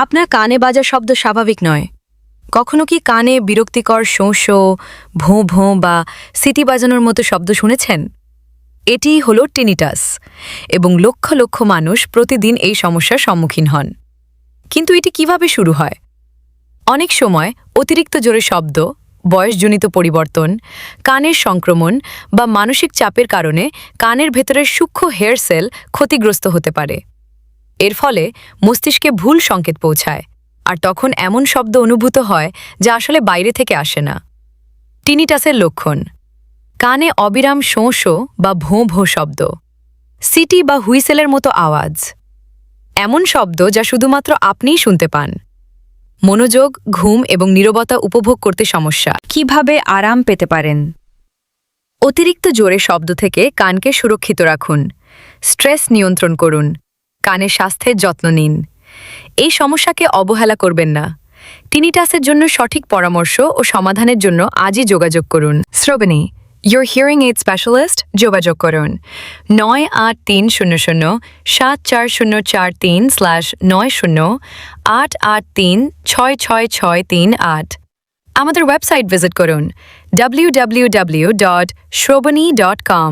আপনার কানে বাজা শব্দ স্বাভাবিক নয়। কখনো কি কানে বিরক্তিকর শোঁ শোঁ, ভোঁ ভোঁ বা সিটি বাজানোর মতো শব্দ শুনেছেন? এটিই হল টিনিটাস, এবং লক্ষ লক্ষ মানুষ প্রতিদিন এই সমস্যার সম্মুখীন হন। কিন্তু এটি কিভাবে শুরু হয়? অনেক সময় অতিরিক্ত জোরে শব্দ, বয়সজনিত পরিবর্তন, কানের সংক্রমণ বা মানসিক চাপের কারণে কানের ভেতরের সূক্ষ্ম হেয়ার সেল ক্ষতিগ্রস্ত হতে পারে। এর ফলে মস্তিষ্কে ভুল সংকেত পৌঁছায়, আর তখন এমন শব্দ অনুভূত হয় যা আসলে বাইরে থেকে আসে না। টিনিটাসের লক্ষণ: কানে অবিরাম শোঁ শোঁ বা ভোঁ ভোঁ শব্দ, সিটি বা হুইসেলের মতো আওয়াজ, এমন শব্দ যা শুধুমাত্র আপনিই শুনতে পান। মনোযোগ, ঘুম এবং নীরবতা উপভোগ করতে সমস্যা। কিভাবে আরাম পেতে পারেন? অতিরিক্ত জোরে শব্দ থেকে কানকে সুরক্ষিত রাখুন। স্ট্রেস নিয়ন্ত্রণ করুন। কানের স্বাস্থ্যের যত্ন নিন। এই সমস্যাকে অবহেলা করবেন না। টিনিটাসের জন্য সঠিক পরামর্শ ও সমাধানের জন্য আজই যোগাযোগ করুন। Shrabani, Your Hearing Aid Specialist, যোগাযোগ করুন 983007409088366638। আমাদের ওয়েবসাইট ভিজিট করুন www.shrobani.com